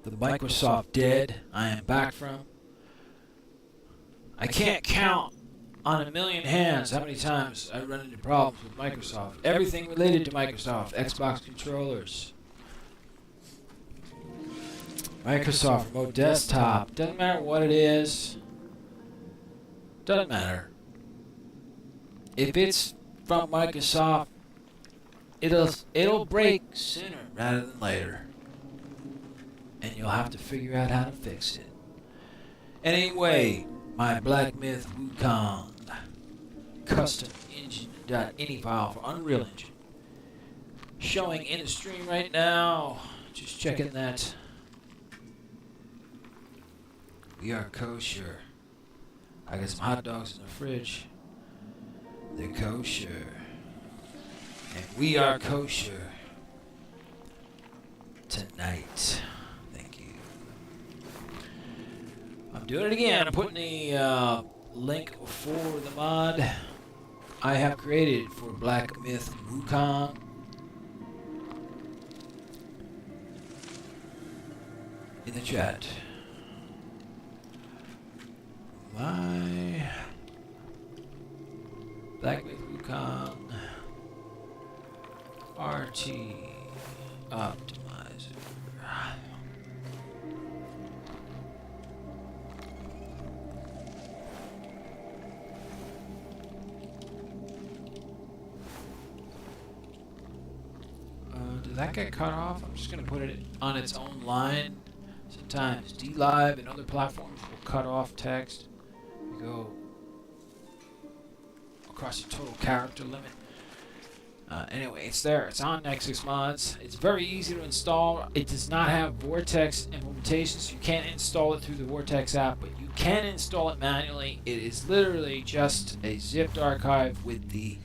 the Microsoft dead I am back from. I can't count on a million hands how many times I run into problems with Microsoft. Everything related to Microsoft, Xbox controllers, Microsoft Remote Desktop, doesn't matter what it is, doesn't matter. If it's from Microsoft, it'll break sooner rather than later. And you'll have to figure out how to fix it. Anyway, my Black Myth Wukong custom Engine.ini file for Unreal Engine showing in the stream right now. Just checking that we are kosher. I got some hot dogs in the fridge. They're kosher. And we are kosher tonight. Thank you. I'm doing it again. I'm putting the link for the mod I have created for Black Myth Wukong. In the chat. My Black Myth Wukong RT Optimizer. Did that get cut off? I'm just going to put it on its own line. Sometimes DLive and other platforms will cut off text. You go across the total character limit. Anyway, it's there. It's on Nexus Mods. It's very easy to install. It does not have Vortex implementation, so you can't install it through the Vortex app, but you can install it manually. It is literally just a zipped archive with the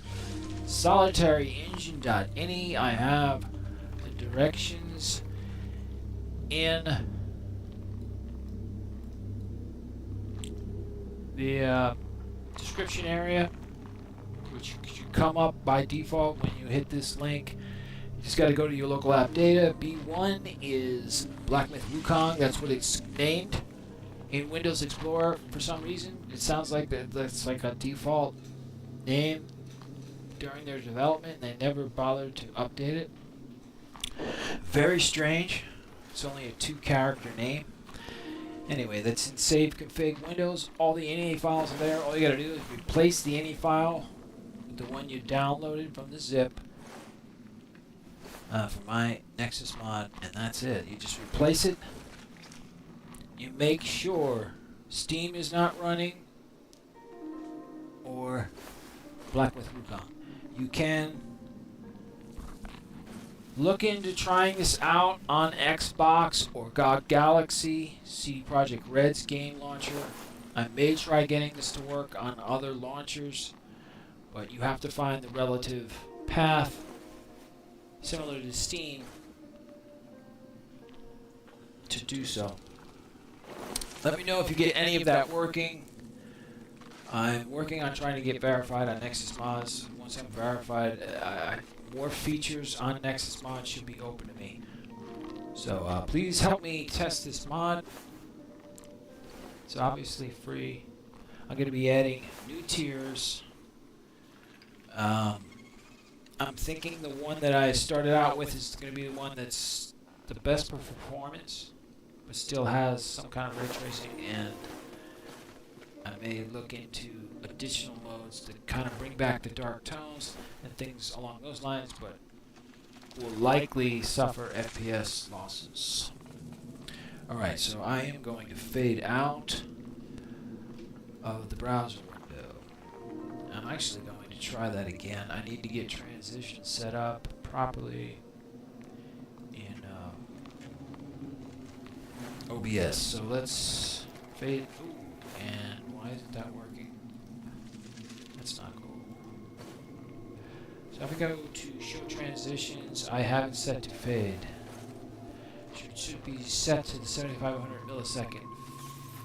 solitary Engine.ini. I have the directions in the description area, which should come up by default when you hit this link. You just got to go to your local app data. B1 is Black Myth Wukong. That's what it's named in Windows Explorer for some reason. It sounds like that's like a default name during their development. They never bothered to update it. Very strange. It's only a 2-character name. Anyway, that's in Save Config Windows. All the NA files are there. All you got to do is replace the NA file with the one you downloaded from the zip for my Nexus Mod, and that's it. You just replace it. You make sure Steam is not running or Black Myth Wukong. You can look into trying this out on Xbox or GOG Galaxy, CD Projekt Red's game launcher. I may try getting this to work on other launchers, but you have to find the relative path similar to Steam to do so. Let me know if you get any of that working. I'm working on trying to get verified on Nexus Mods. Once I'm verified, more features on Nexus Mod should be open to me. So please help me test this mod. It's obviously free. I'm going to be adding new tiers. I'm thinking the one that I started out with is going to be the one that's the best for performance, but still has some kind of ray tracing, and I may look into additional modes to kind of bring back the dark tones and things along those lines, but will likely suffer FPS losses. Alright, so I am going to fade out of the browser window. I'm actually going to try that again. I need to get transition set up properly in OBS. So let's fade. Ooh, and why isn't that working? That's not cool. So if I go to show transitions, I have it set to fade. Should be set to the 7500 millisecond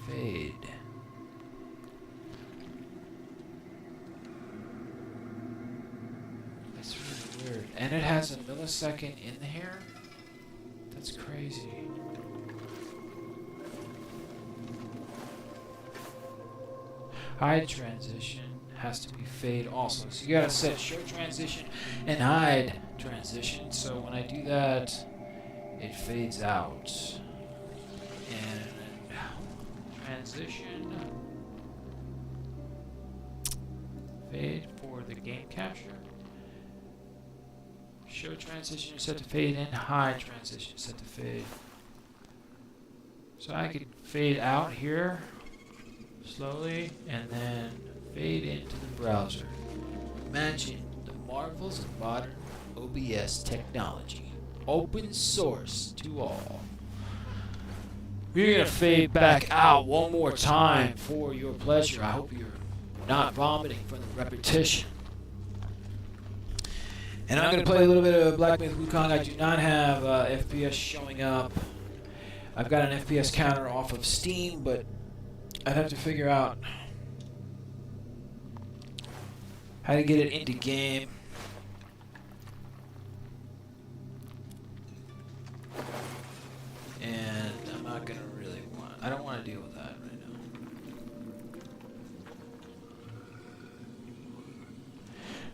fade. That's really weird. And it has a millisecond in here? That's crazy. Hide transition has to be fade also. So you gotta set show transition and hide transition. So when I do that, it fades out. And transition fade for the game capture. Show transition is set to fade and hide transition is set to fade. So I could fade out here slowly and then fade into the browser. Imagine the marvels of modern OBS technology. Open source to all. We're going to fade back out one more time for your pleasure. I hope you're not vomiting from the repetition. And I'm going to play a little bit of Black Myth Wukong. I do not have FPS showing up. I've got an FPS counter off of Steam, but I'd have to figure out how to get it into game. And I'm not going to really want... I don't want to deal with that right now.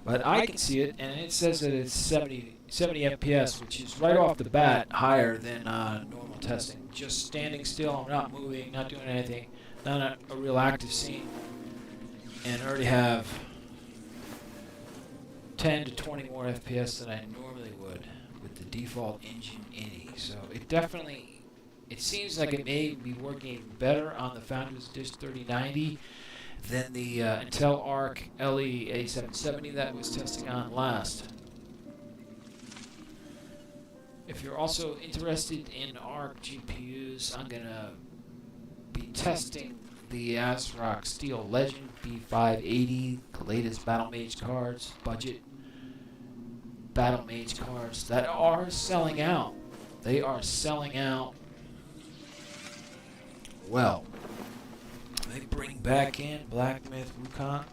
But I can see it, and it says that it's 70 FPS, which is right off the bat higher than normal testing. Just standing still, I'm not moving, not doing anything, not a real active scene, and already have 10 to 20 more FPS than I normally would with the default Engine.ini. So it seems like it may be working better on the Founders Disk 3090 than the Intel Arc LE8770 that was testing on last. If you're also interested in Arc GPUs, I'm going to be testing the ASRock Steel Legend B580, the latest Battle Mage cards, budget Battle Mage cards that are selling out. They are selling out well. They bring back in Black Myth Wukong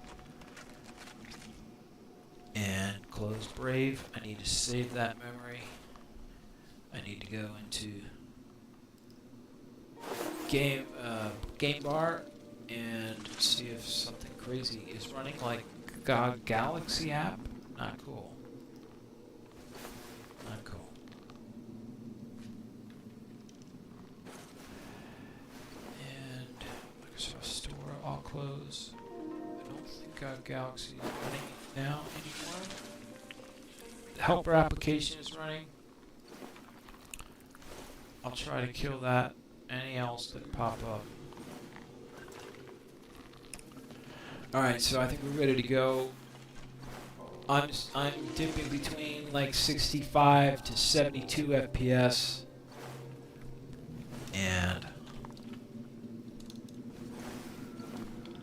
and close Brave. I need to save that memory. I need to go into game bar and see if something crazy is running, like Galaxy app. Not cool. Not cool. I'll close. I don't think Galaxy is running now anymore. The helper application is running. I'll try to kill that. Any else that pop up. Alright, so I think we're ready to go. I'm dipping between like 65 to 72 FPS. And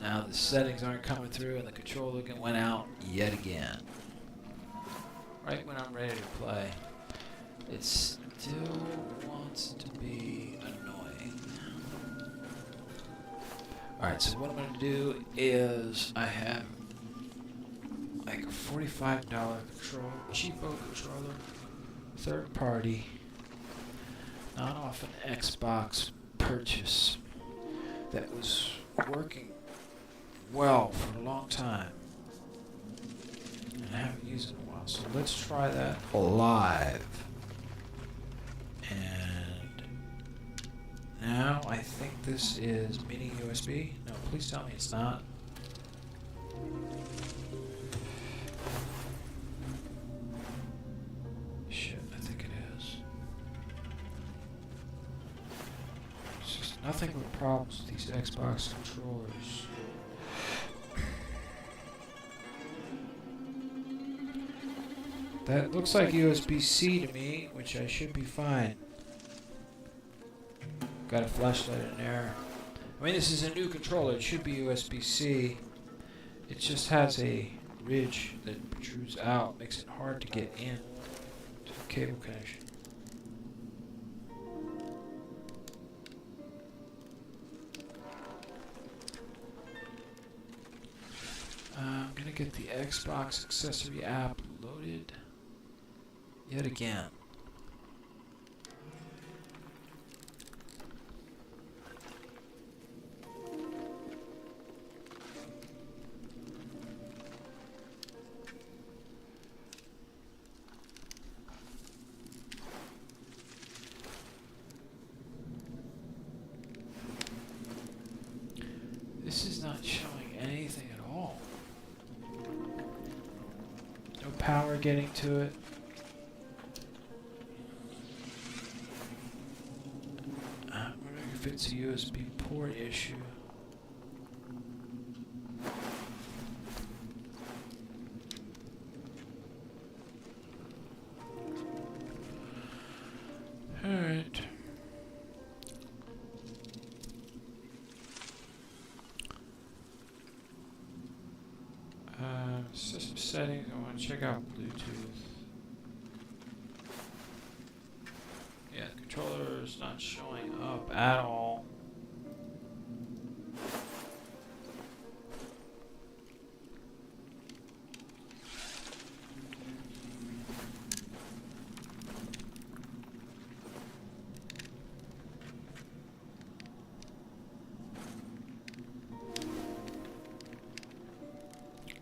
now the settings aren't coming through and the controller went out yet again. Right when I'm ready to play, it still wants to be annoying. Alright, so what I'm going to do is I have like a $45 cheapo controller, third party, not off an Xbox purchase that was working well for a long time, and I haven't used it in a while. So let's try that live. And now I think this is mini USB. No, please tell me it's not. Shit, I think it is. It's just nothing but problems with these Xbox controllers. That looks like USB-C to me, which I should be fine. Got a flashlight in there. I mean, this is a new controller. It should be USB-C. It just has a ridge that protrudes out. Makes it hard to get in to the cable connection. I'm going to get the Xbox accessory app loaded. Yet again. getting to it. I'm wondering if it's a USB port issue. Alright. System settings, I want to check out Bluetooth. Yeah, the controller is not showing up at all.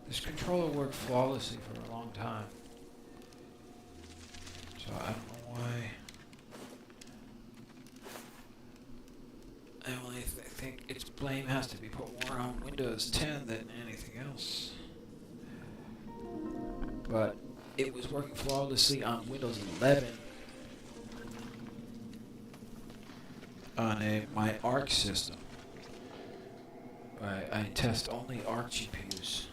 This controller worked flawlessly for a long time. So I don't know why. I only think its blame has to be put more on Windows 10 than anything else. But it was working flawlessly on Windows 11 on my ARC system. I test only ARC GPUs.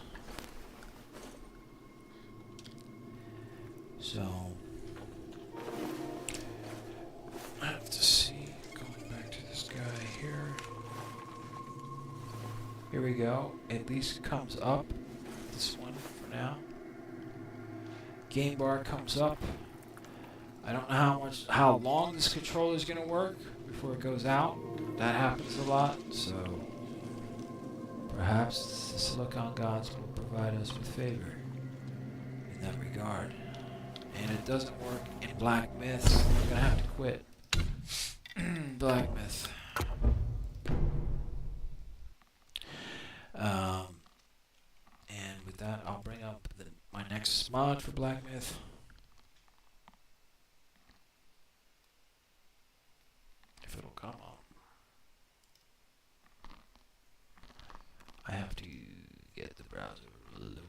So I have to see, going back to this guy here. Here we go. At least comes up. This one for now. Game bar comes up. I don't know how long this controller is going to work before it goes out. That happens a lot. So perhaps the Silicon gods will provide us with favor in that regard. And it doesn't work in Black Myth. I'm gonna have to quit Black Myth. And with that, I'll bring up my Nexus mod for Black Myth. If it'll come up. I have to get the browser loaded.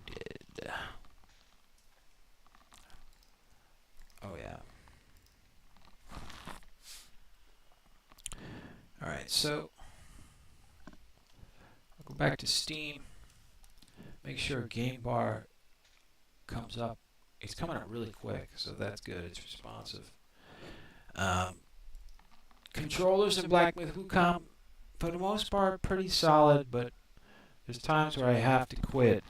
Oh yeah. Alright, so I'll go back to Steam. Make sure game bar comes up. It's coming up really quick, so that's good. It's responsive. Controllers in Black Myth Wukong, for the most part, pretty solid, but there's times where I have to quit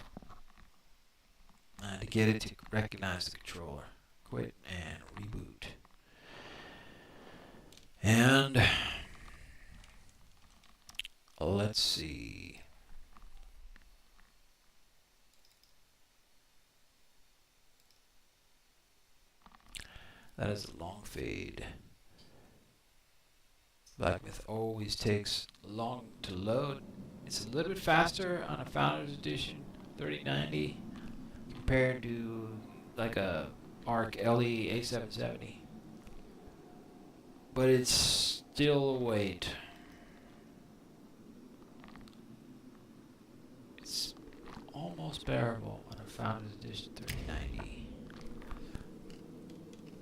to get it to recognize the controller. Quit and reboot. And let's see. That is a long fade. Black Myth always takes long to load. It's a little bit faster on a Founders Edition 3090 compared to like a ARC LE A770. But it's still a wait. It's almost bearable on a Founders Edition 3090.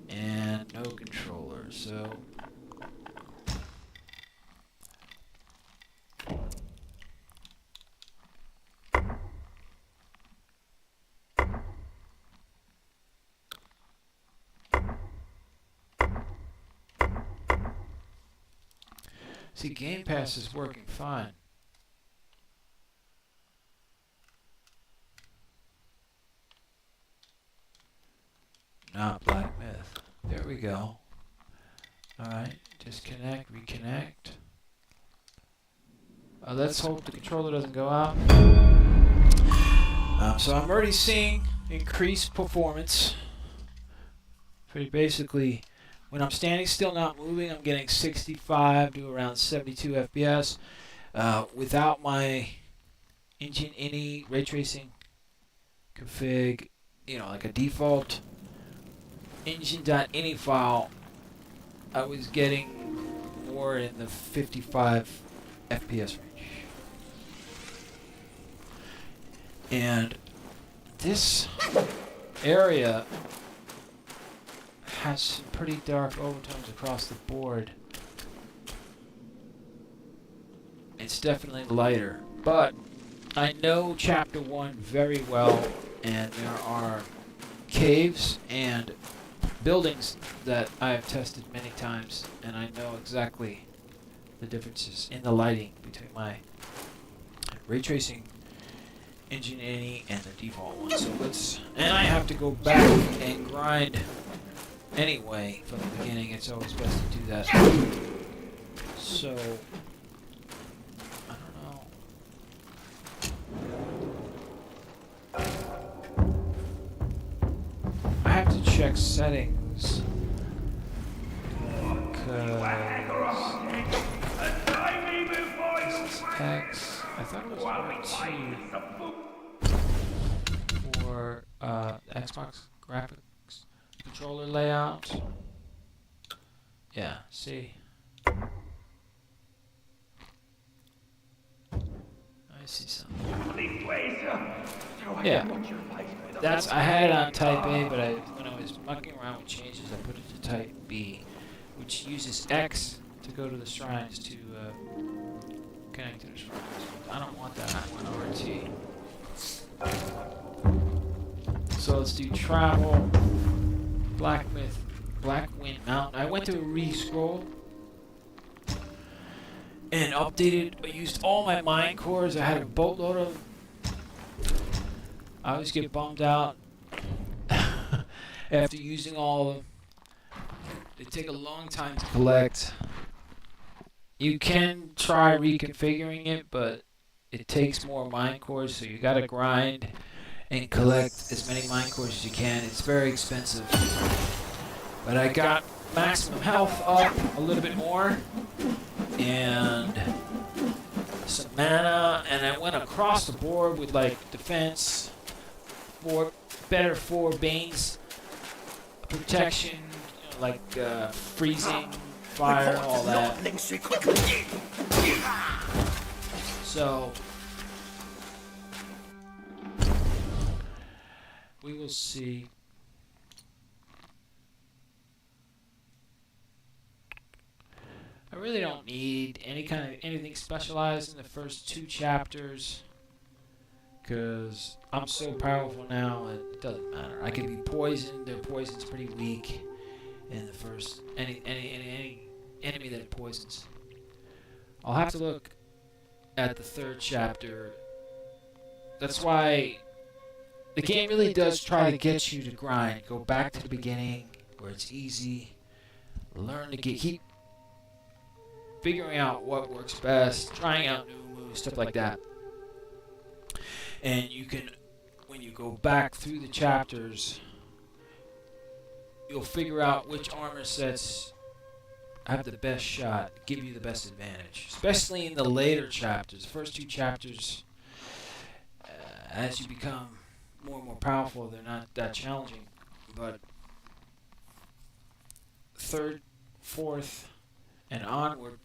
And no controller, so see, Game Pass is working fine. Not Black Myth. There we go. Alright, disconnect, reconnect. Let's hope the controller doesn't go out. So I'm already seeing increased performance. Pretty basically, when I'm standing still, not moving, I'm getting 65 to around 72 FPS. Without my Engine.ini ray tracing config, like a default Engine.ini file, I was getting more in the 55 FPS range. And this area has some pretty dark overtones across the board. It's definitely lighter, but I know Chapter 1 very well, and there are caves and buildings that I have tested many times, and I know exactly the differences in the lighting between my ray tracing Engine.ini and the default one. So and I have to go back and grind anyway from the beginning. It's always best to do that. So I don't know. I have to check settings because this is X. I thought it was R2 for Xbox graphics controller layout. Yeah, see. I see something. Yeah, I had it on Type A, but when I was mucking around with changes, I put it to Type B, which uses X to go to the shrines to connect to the shrines. I don't want that. I want RT. So let's do travel. Black Wind Mountain. I went to re-scroll and updated. I used all my mine cores. I had a boatload of them. I always get bummed out after using all of them. They take a long time to collect. You can try reconfiguring it, but it takes more mine cores, so you gotta grind and collect as many mine cores as you can. It's very expensive. But I got maximum health up a little bit more, and some mana, and I went across the board with like defense, better 4 Banes, protection, like freezing, fire, all that. So we will see. I really don't need anything specialized in the first 2 chapters, because I'm so powerful now it doesn't matter. I can be poisoned. Their poison's pretty weak in the first any enemy that poisons. I'll have to look at the 3rd chapter. That's why the game really does try to get you to grind. Go back to the beginning where it's easy. Learn to keep figuring out what works best, trying out new moves, stuff like that. And you can, when you go back through the chapters, you'll figure out which armor sets have the best shot, give you the best advantage. Especially in the later chapters. The first 2 chapters, as you become more and more powerful, they're not that challenging. But 3rd, 4th, and onward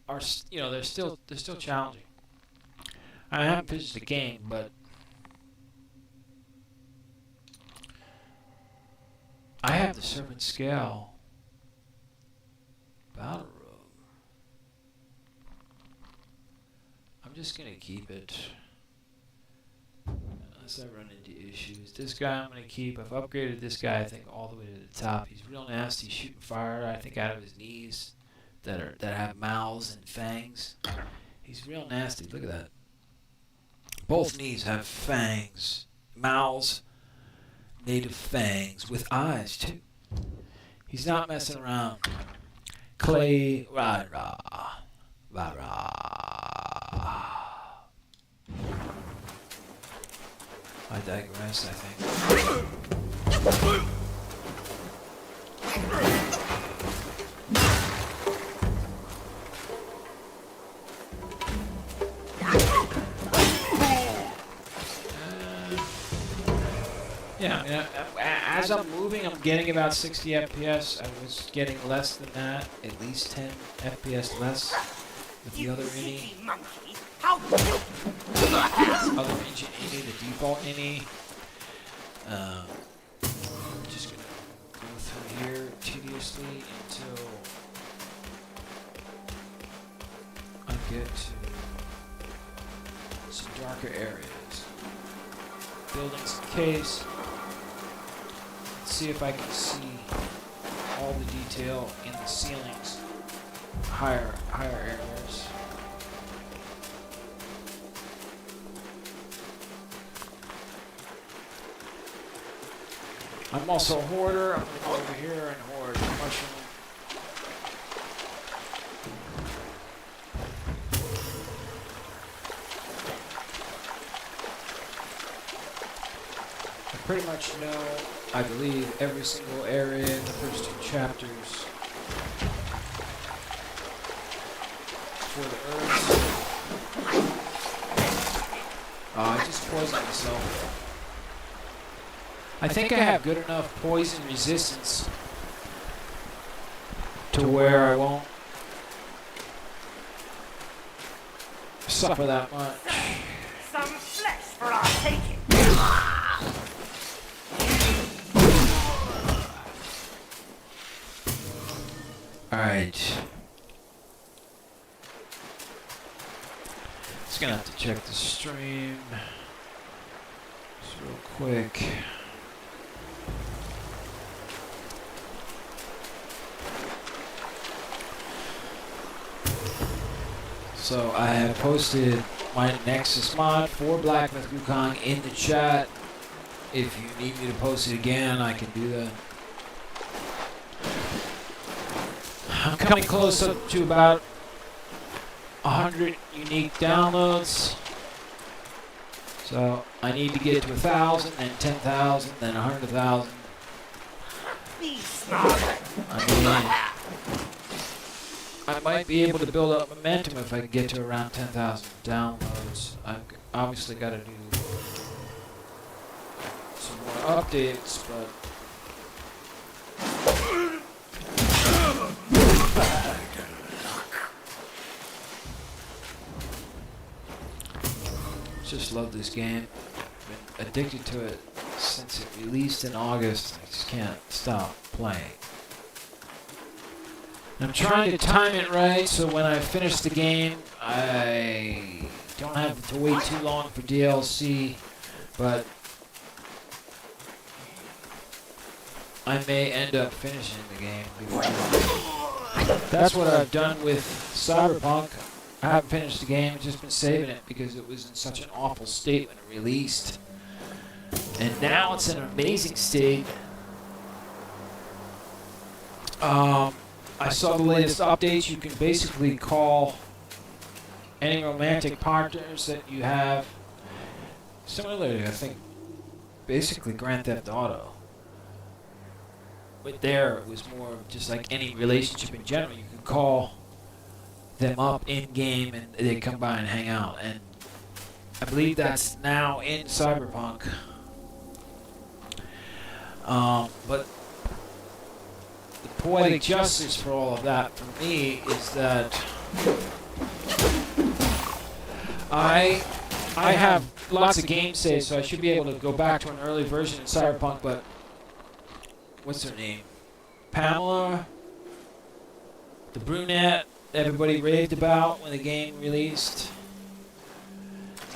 are, they're still challenging. I haven't finished the game, but I have the Serpent Scale Battle Robe. I'm just gonna keep it unless I run into issues. This guy I'm gonna keep. I've upgraded this guy, I think, all the way to the top. He's real nasty, shooting fire, I think, out of his knees that have mouths and fangs. He's real nasty. Look at that. Both knees have fangs, mouths, native fangs with eyes too. He's not messing around. Clay, rah rah, rah rah. I digress, I think. Yeah, I mean, as I'm moving, I'm getting about 60 FPS. I was getting less than that, at least 10 FPS less with the other ini. Other engine.ini, the default ini. Just gonna go through here tediously until I get to some darker areas. Building some case. See if I can see all the detail in the ceilings. Higher areas. I'm also a hoarder. I'm going to go over here and hoard mushroom. I pretty much know, I believe, every single area in the first 2 chapters for the herbs. I just poisoned myself. I think I have good enough poison resistance to where I won't suffer that much. Some flesh for our taking. Alright. Just gonna have to check the stream. Just real quick. So I have posted my Nexus Mod for Blacksmith Wukong in the chat. If you need me to post it again, I can do that. I'm coming close up to about 100 unique downloads. So I need to get to 1,000, then 10,000, then 100,000. I might be able to build up momentum if I can get to around 10,000 downloads. I've obviously got to do some more updates, but just love this game. Been addicted to it since it released in August. I just can't stop playing. I'm trying to time it right so when I finish the game, I don't have to wait too long for DLC, but I may end up finishing the game before. That's what I've done with Cyberpunk. I haven't finished the game, I've just been saving it because it was in such an awful state when it released. And now it's in an amazing state. I saw the latest updates. You can basically call any romantic partners that you have. Similarly, I think, basically Grand Theft Auto. But there, it was more just like any relationship in general. You can call them up in-game and they come by and hang out. And I believe that's now in Cyberpunk. But the poetic justice for all of that for me is that I have lots of game saves, so I should be able to go back to an early version in Cyberpunk, but what's her name? Pamela, the brunette everybody raved about when the game released.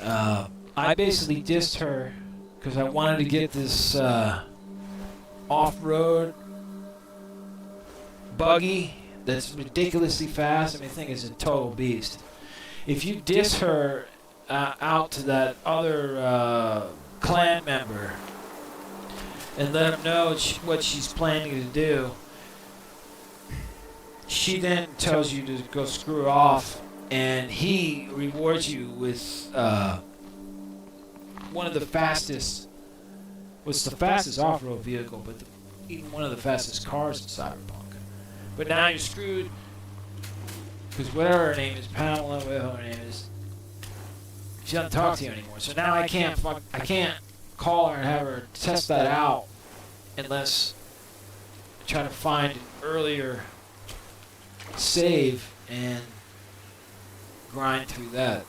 I basically dissed her because I wanted to get this off-road buggy that's ridiculously fast. I mean, the thing is a total beast. If you diss her out to that other clan member and let him know what she's planning to do, she then tells you to go screw her off, and he rewards you with one of the fastest, what's the fastest off-road vehicle, but even one of the fastest cars in Cyberpunk. But now you're screwed, because whatever her name is, Pamela, whatever her name is, she doesn't talk to you anymore. So now I can't call her and have her test that out unless I try to find an earlier save and grind through that.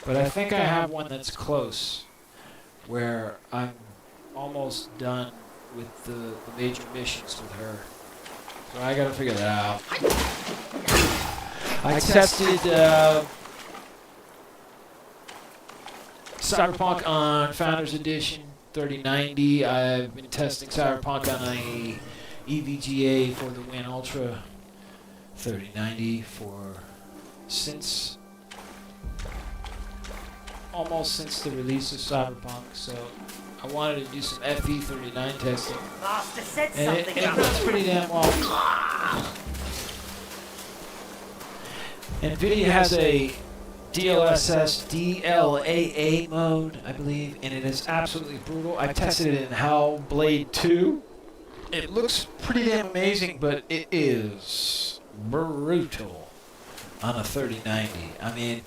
But I think I have one that's close, where I'm almost done with the major missions with her. So I gotta figure that out. I tested Cyberpunk on Founders Edition 3090. I've been testing Cyberpunk on a EVGA for the Win Ultra 3090 almost since the release of Cyberpunk. So I wanted to do some FE39 testing. Master said And it something runs pretty damn well. NVIDIA has a DLSS DLAA mode, I believe, and it is absolutely brutal. I tested it in Hellblade 2. It looks pretty damn amazing, but it is brutal on a 3090. I mean,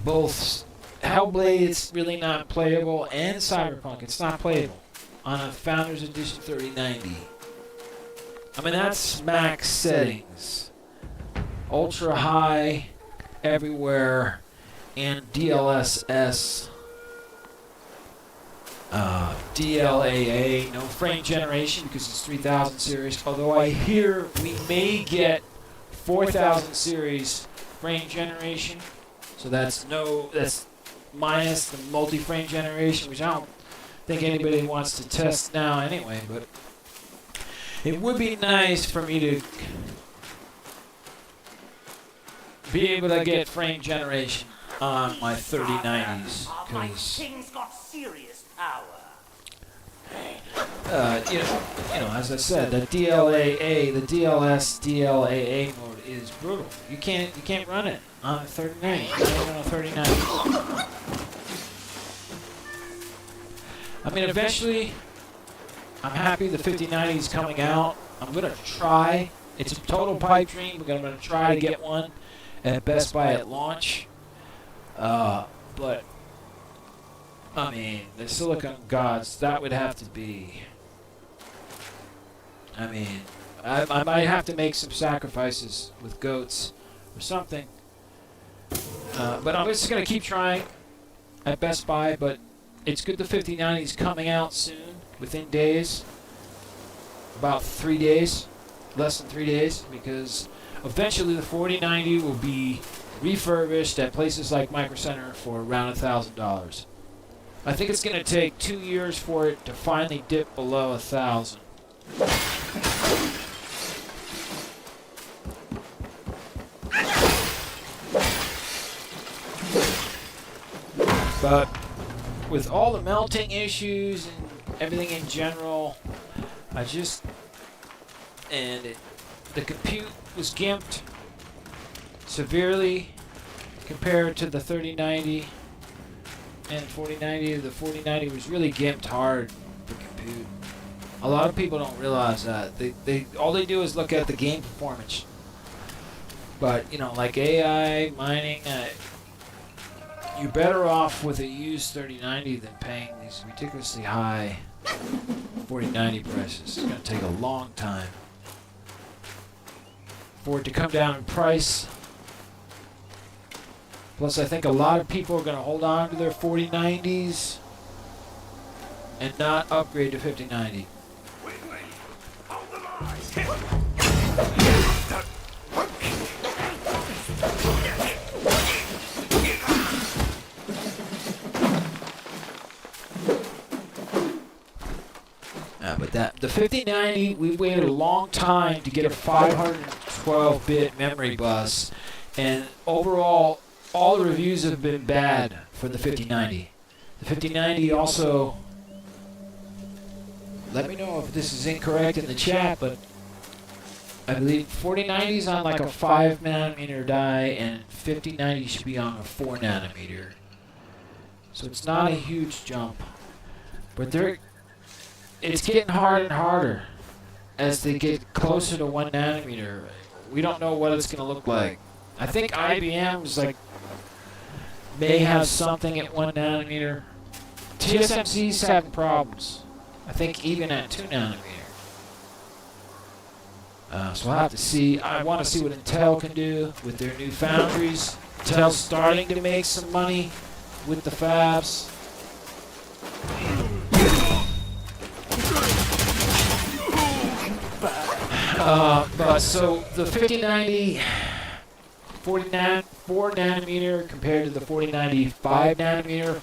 both Hellblade, it's really not playable, and Cyberpunk, it's not playable on a Founders Edition 3090. I mean, that's max settings. Ultra high everywhere, and DLSS, DLAA, no frame generation because it's 3000 series, although I hear we may get 4000 series frame generation, so that's minus the multi-frame generation, which I don't think anybody wants to test now anyway, but it would be nice for me to be able to get frame generation on my 3090s, My because king's got serious power. as I said, the DLAA, the DLAA mode is brutal. You can't run it on a 3090. Not even on a 3090. I mean, eventually, I'm happy the 5090 is coming out. I'm gonna try. It's a total pipe dream, but I'm gonna try to get one at Best Buy at launch. But I mean, the Silicon Gods, that would have to be. I mean, I might have to make some sacrifices with goats or something. But I'm just gonna keep trying at Best Buy. But it's good the 5090 is coming out soon, within days. About 3 days, less than 3 days, because eventually the 4090 will be refurbished at places like Micro Center for around $1,000. I think it's going to take 2 years for it to finally dip below 1,000. But with all the melting issues and everything in general, the compute was gimped severely compared to the 3090 and 4090. The 4090 was really gimped hard for compute. A lot of people don't realize that. All they do is look at the game performance. But like AI mining, you're better off with a used 3090 than paying these ridiculously high 4090 prices. It's going to take a long time for it to come down in price. Plus, I think a lot of people are going to hold on to their 4090s and not upgrade to 5090. But the 5090, we waited a long time to get a 512-bit memory bus, and overall, all the reviews have been bad for the 5090. The 5090 also, let me know if this is incorrect in the chat, but I believe 4090 is on like a 5nm die, and 5090 should be on a 4nm. So it's not a huge jump, but it's getting harder and harder as they get closer to 1nm. We don't know what it's going to look like. I think IBM's may have something at 1nm. TSMC's having problems. I think even at 2nm. So we'll have to see. I want to see what Intel can do with their new foundries. Intel's starting to make some money with the fabs. But so the 5090 4 nanometer compared to the 4090 5 nanometer,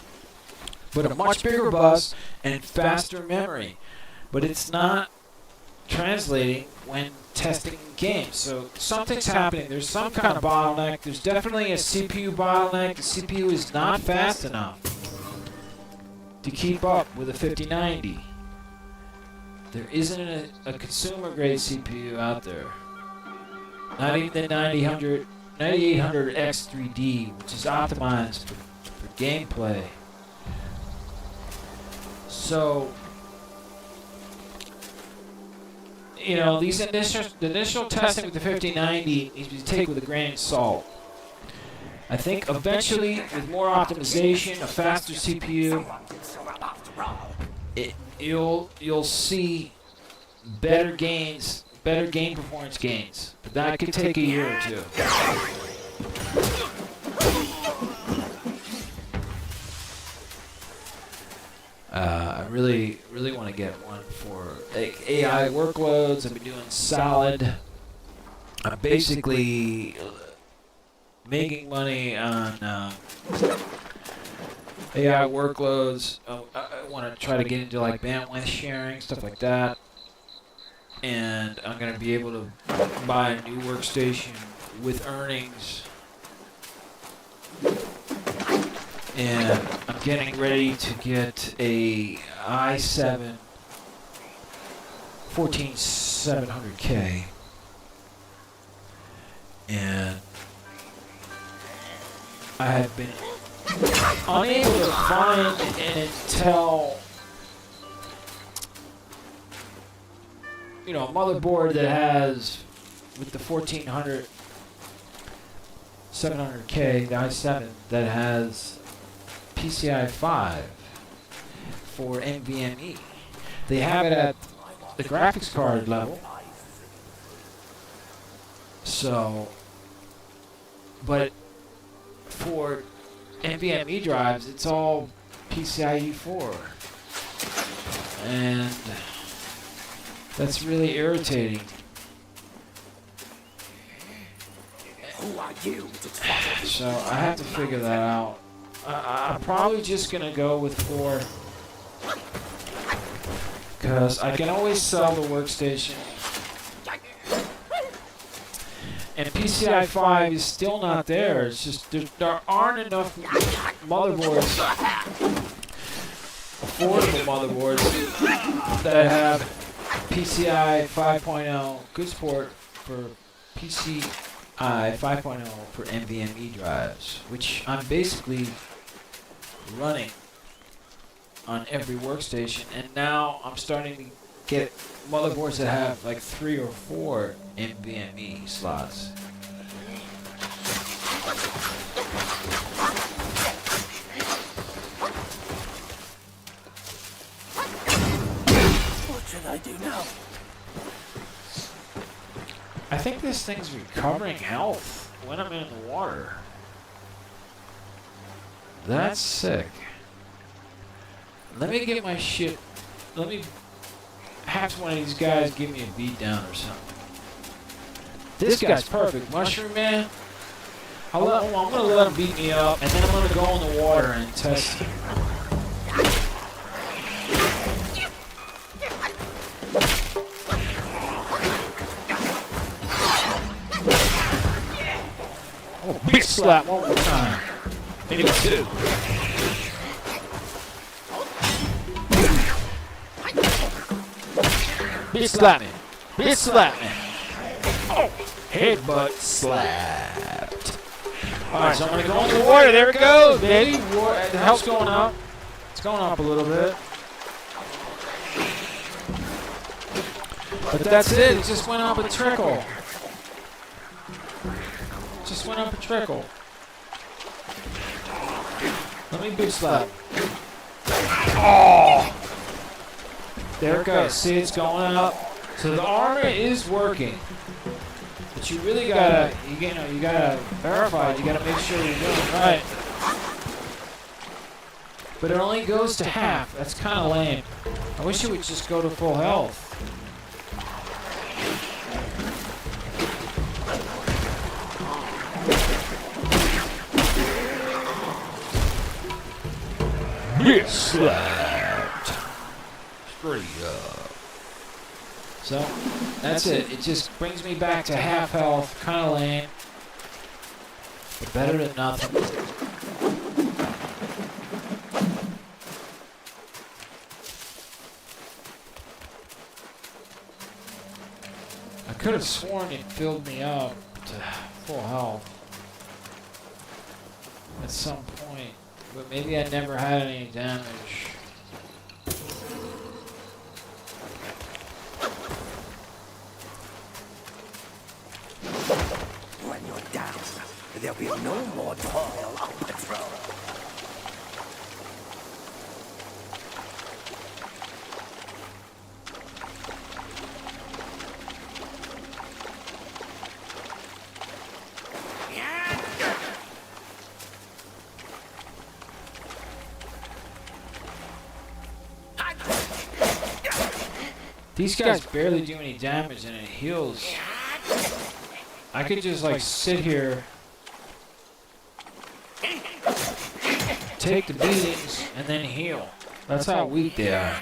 but a much bigger bus and faster memory. But it's not translating when testing games. So something's happening. There's some kind of bottleneck. There's definitely a CPU bottleneck. The CPU is not fast enough to keep up with a 5090. There isn't a consumer grade CPU out there. Not even the 9800X3D, which is optimized for gameplay. So, you know, the initial testing with the 5090 needs to be taken with a grain of salt. I think eventually, with more optimization, a faster CPU, you'll see better gains, better game performance gains. But that could take a year or two. I really want to get one for AI workloads. I've been doing solid. I'm basically making money on AI workloads. I want to try to get into like bandwidth sharing, stuff like that. And I'm going to be able to buy a new workstation with earnings. And I'm getting ready to get a i7 14700K. And I have been unable to find an Intel, you know, a motherboard that has, with the 700K, the i7, that has PCI 5 for NVMe. They have it at the graphics card level. So, but for NVMe drives, it's all PCIe 4. And that's really irritating. Who are you? So I have to figure that out. I'm probably just gonna go with 4, because I can always sell the workstation. And PCI 5 is still not there. It's just there aren't enough motherboards, affordable motherboards, that have PCI 5.0 good support for PCI 5.0 for NVMe drives, which I'm basically running on every workstation. And now I'm starting to get motherboards that have like 3 or 4 NVMe slots. What should I do now? I think this thing's recovering health when I'm in the water. That's sick. Let me get my shit. Let me have one of these guys give me a beat down or something. This guy's perfect. Mushroom Man. I'm gonna let him beat me up, and then I'm gonna go in the water and test him. Oh, big slap one more time. Maybe 2. Bitch slap me. Bitch slap me. Oh, headbutt slapped. Alright, so I'm going to go into the water. There it goes, baby. The health's going up. It's going up a little bit. But that's it. It just went up a trickle. Just went up a trickle. Let me bitch slap. Oh! There it goes. See, it's going up. So the armor is working, but you really gotta, you gotta verify it. You gotta make sure you're doing it right. But it only goes to half. That's kind of lame. I wish it would just go to full health. Slapped. Straight up. So, that's it. It just brings me back to half health. Kind of lame. But better than nothing. I could have sworn it filled me up to full health at some point. But maybe I never had any damage. When you're down, there'll be no more toil on patrol. These guys barely do any damage and it heals. I could just like sit here, take the beatings, and then heal. That's how weak they are.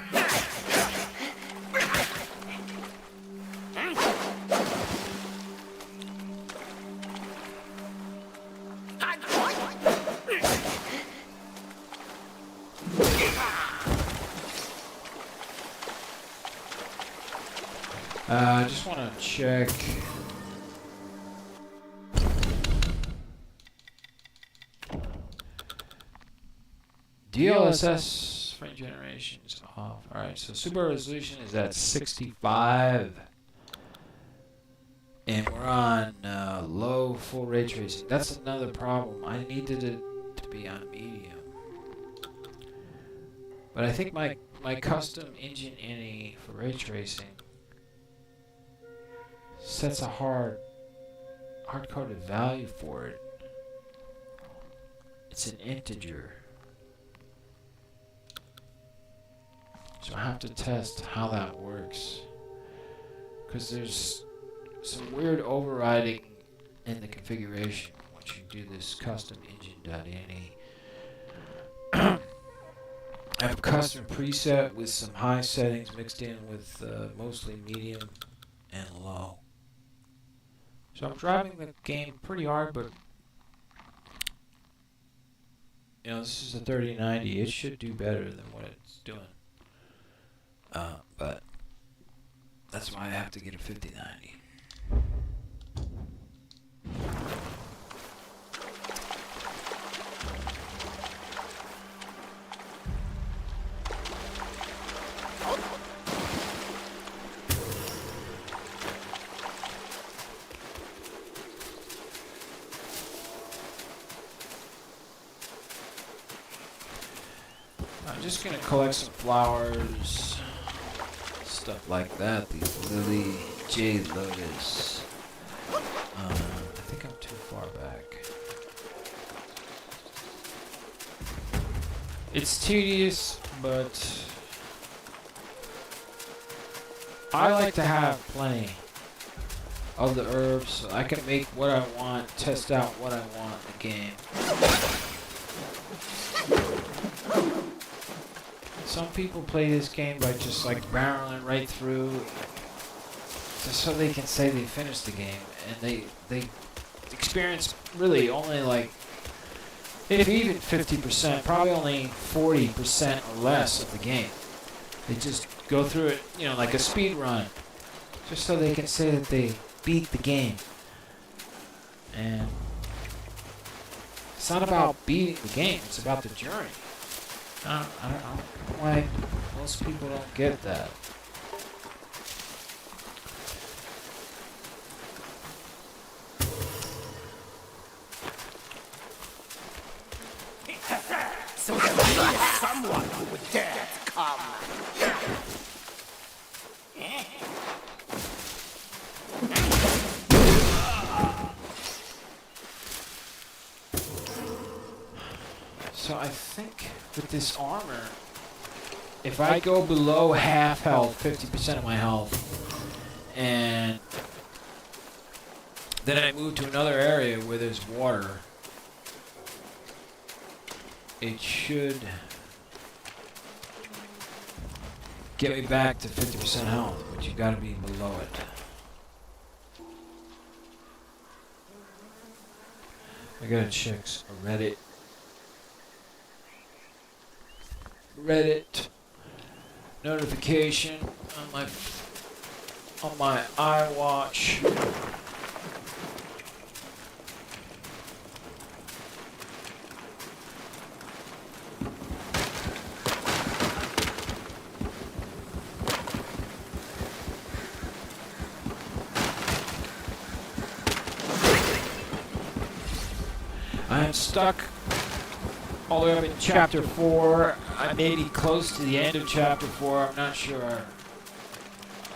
I just want to check. DLSS frame generation is off. Alright, so super resolution is at 65. And we're on low full ray tracing. That's another problem. I needed it to be on medium. But I think my custom Engine.ini for ray tracing sets a hard-coded value for it. It's an integer. So I have to test how that works. Because there's some weird overriding in the configuration once you do this custom Engine.ini. I have a custom preset with some high settings mixed in with mostly medium and low. So I'm driving the game pretty hard, but you know, this is a 3090. It should do better than what it's doing. But that's why I have to get a 5090. I'm just gonna collect some flowers, stuff like that. The Lily Jade Lotus. I think I'm too far back. It's tedious, but I like to have plenty of the herbs so I can make what I want, test out what I want in the game. Some people play this game by just like barreling right through just so they can say they finished the game, and they experience really only like, if even 50%, probably only 40% or less of the game. They just go through it, you know, like a speed run, just so they can say that they beat the game. And it's not about beating the game, it's about the journey. I don't know why most people don't get that. So there was someone who would dare to come. So I think with this armor, if I go below half health, 50% of my health, and then I move to another area where there's water, it should get me back to 50% health, but you gotta be below it. I gotta check Reddit notification on my iWatch. I'm stuck all the way up in chapter 4. I may be close to the end of chapter 4. I'm not sure.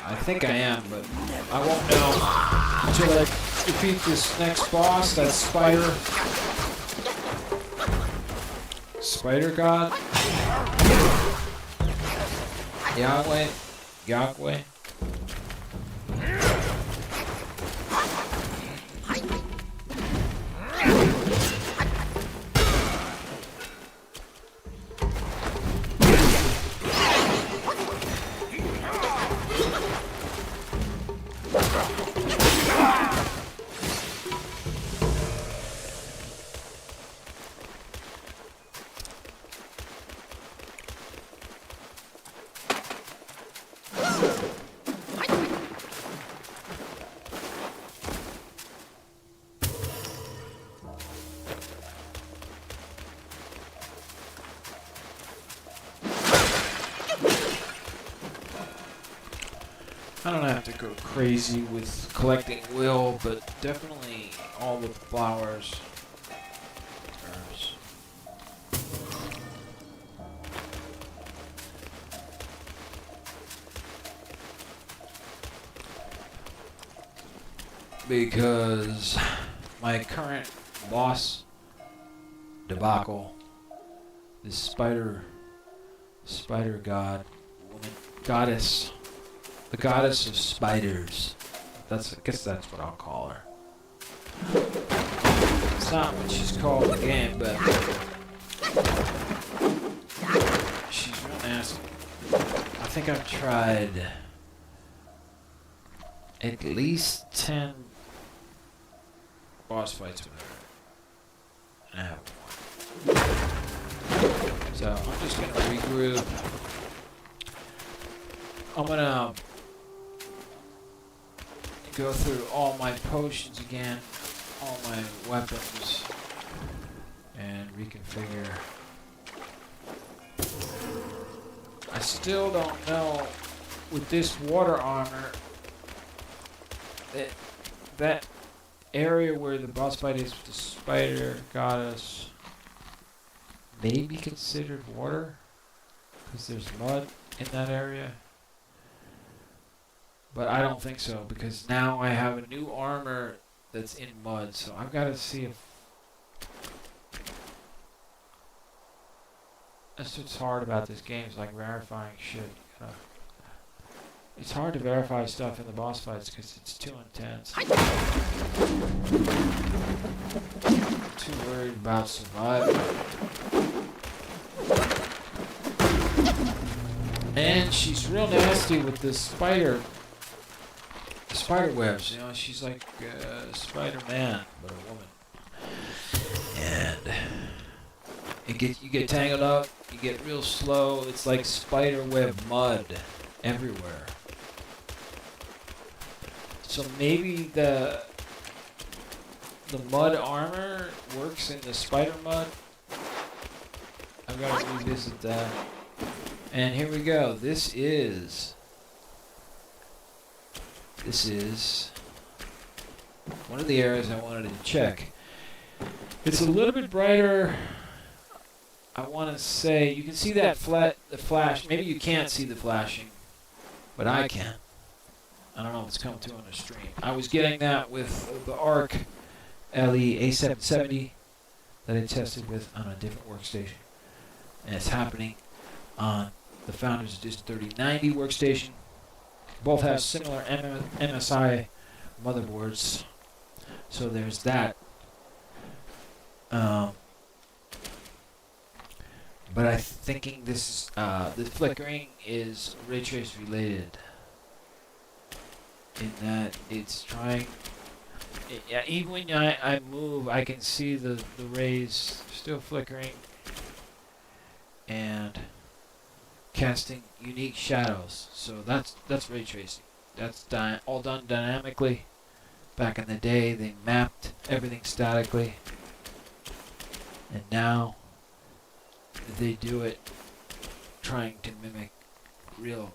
I think I am, but I won't know until I defeat this next boss, that spider god. Yahweh. I don't have to go crazy with collecting will, but definitely all the flowers. Herbs. Because my current boss debacle, this spider god, woman, goddess. The goddess of spiders. I guess that's what I'll call her. It's not what she's called in the game, but she's real nasty. I think I've tried at least 10 boss fights with her. And I haven't won. So I'm just gonna regroup. I'm gonna go through all my potions again, all my weapons, and reconfigure. I still don't know with this water armor that area where the boss fight is with the spider goddess may be considered water because there's mud in that area. But I don't think so, because now I have a new armor that's in mud, so I've got to see if... That's what's hard about this game, is like verifying shit. It's hard to verify stuff in the boss fights because it's too intense. Too worried about surviving. And she's real nasty with this spider webs, you know, she's like Spider-Man, but a woman. And you get tangled up, you get real slow, it's like spider web mud everywhere. So maybe the mud armor works in the spider mud. I've got to revisit that. And here we go. This is one of the areas I wanted to check. It's a little bit brighter. I want to say you can see that the flash. Maybe you can't see the flashing, but I can. I don't know if it's coming through on the stream. I was getting that with the ARC LE A770 that I tested with on a different workstation. And it's happening on the Founders Edition 3090 workstation. Both have similar MSI motherboards. So there's that. But I'm thinking this the flickering is ray trace related. In that it's trying. Yeah, even when I move, I can see the rays still flickering and casting unique shadows. So that's ray tracing. That's all done dynamically. Back in the day, they mapped everything statically, and now they do it trying to mimic real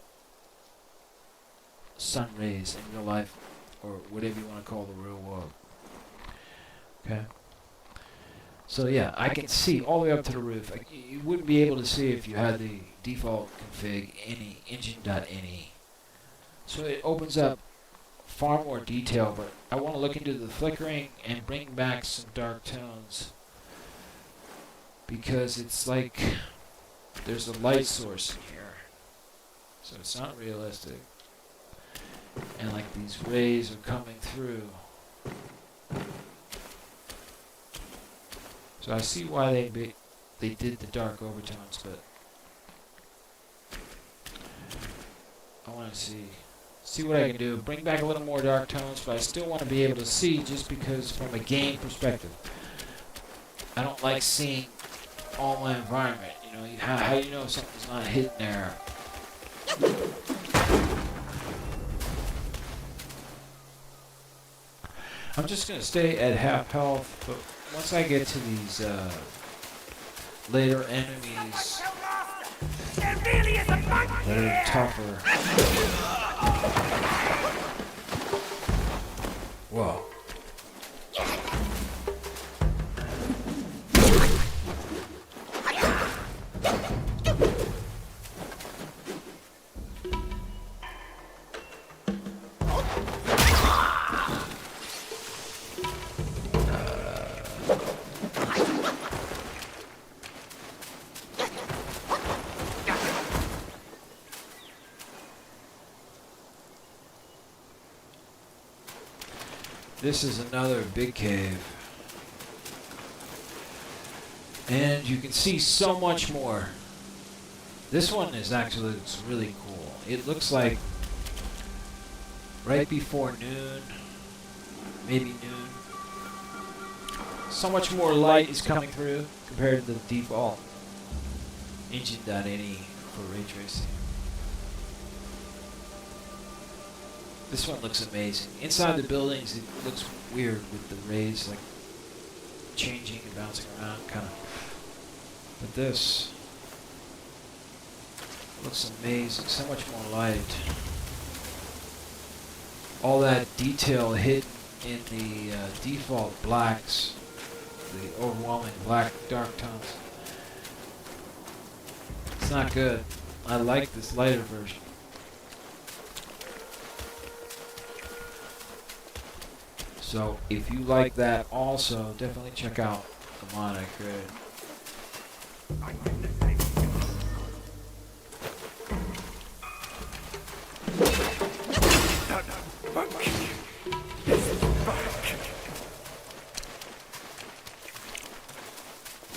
sun rays in real life, or whatever you want to call the real world. Okay. So yeah, I can see all the way up to the roof. You wouldn't be able to see if you had the default config Engine.ini. So it opens up far more detail, but I want to look into the flickering and bring back some dark tones, because it's like there's a light source in here, so it's not realistic, and like these rays are coming through. So I see why they did the dark overtones, but I want to see what I can do. Bring back a little more dark tones, but I still want to be able to see, just because from a game perspective, I don't like seeing all my environment. You know, how do you know if something's not hidden there? I'm just going to stay at half health, but once I get to these later enemies that are tougher. Whoa. This is another big cave. And you can see so much more. This one is actually looks really cool. It looks like right before noon, maybe noon. So much more light is coming through compared to the default Engine.ini for ray tracing. This one looks amazing. Inside the buildings, it looks weird with the rays like changing and bouncing around, kind of. But this looks amazing. So much more light. All that detail hidden in the default blacks, the overwhelming black dark tones. It's not good. I like this lighter version. So if you like that also, definitely check out the mod I created.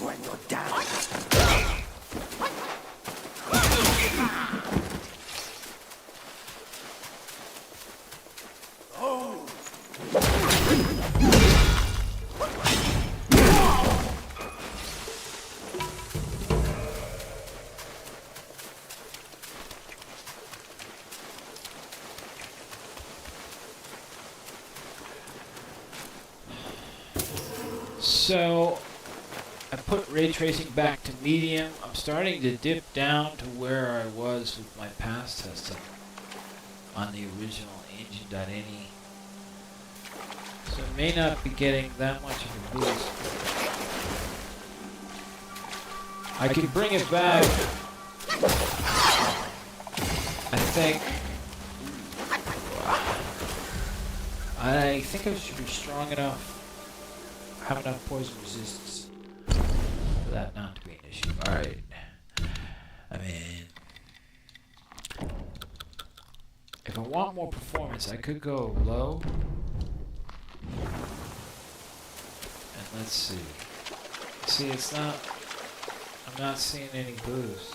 When you're down. So I put ray tracing back to medium. I'm starting to dip down to where I was with my past testing on the original Engine.ini. So it may not be getting that much of a boost. I can bring it back, I think. I think I should be strong enough, have enough poison resistance for that not to be an issue. Alright. I mean, if I want more performance, I could go low. And let's see. See, it's not... I'm not seeing any boost.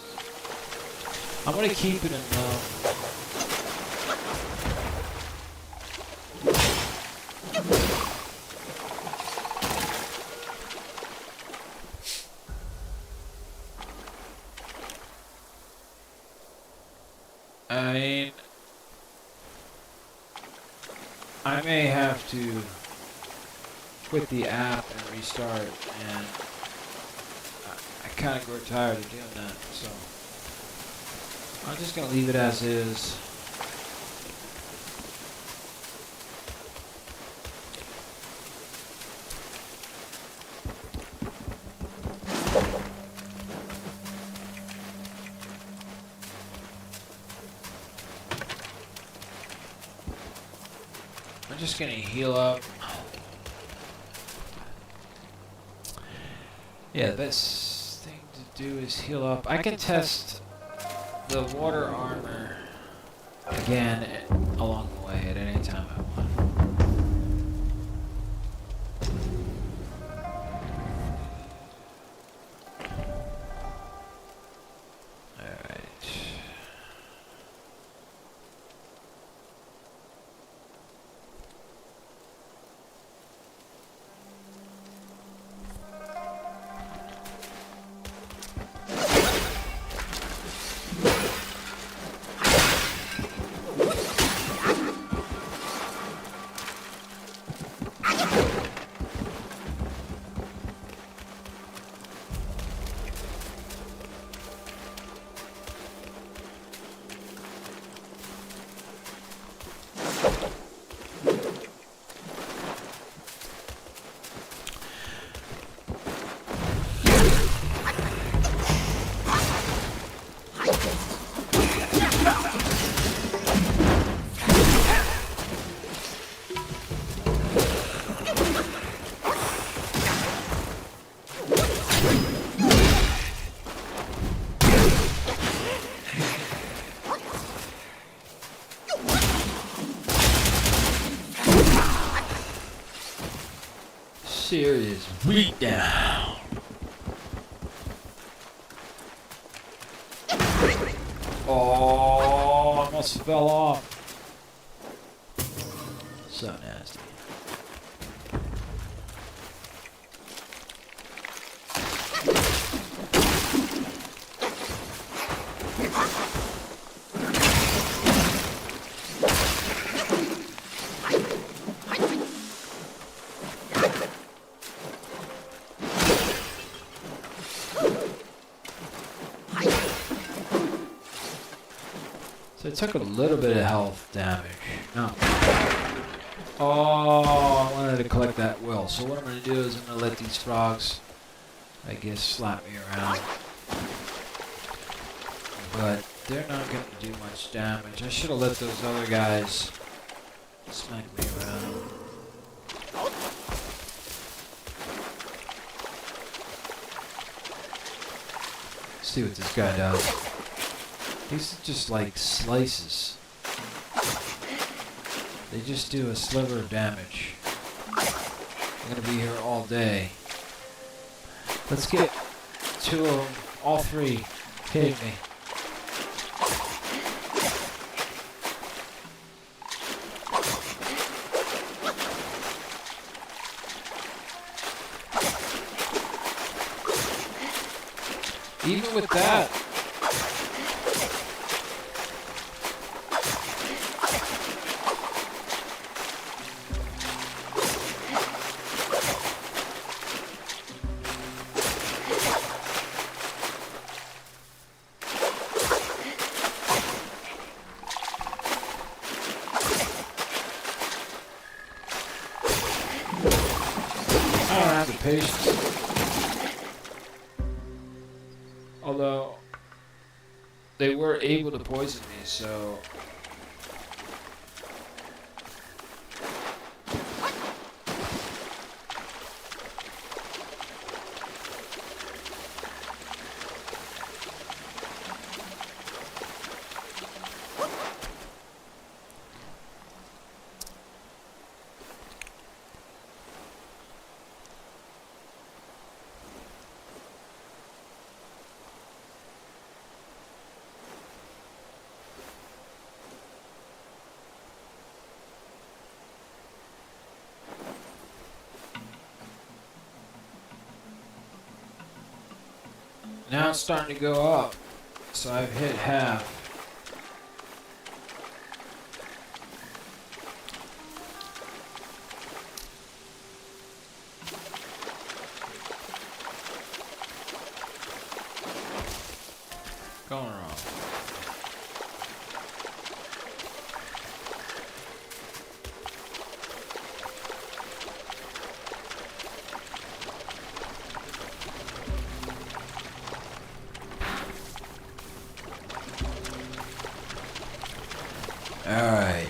I'm gonna keep it in low. I mean, I may have to quit the app and restart, and I kind of grow tired of doing that, so I'm just going to leave it as is. I'm just going to heal up. Yeah, the best thing to do is heal up. I can test the water armor again along the way at any time I want. Serious beatdown. Oh, almost fell off. So nasty. So I took a little bit of health damage. No. Oh, I wanted to collect that will. So what I'm going to do is I'm going to let these frogs, I guess, slap me around. But they're not going to do much damage. I should have let those other guys smack me around. See what this guy does. These are just like slices. They just do a sliver of damage. I'm gonna be here all day. Let's get two of them, all three, hit me. Even with that, I don't have the patience. Although they were able to poison me, so Now it's starting to go up. So I've hit half. Going wrong. All right.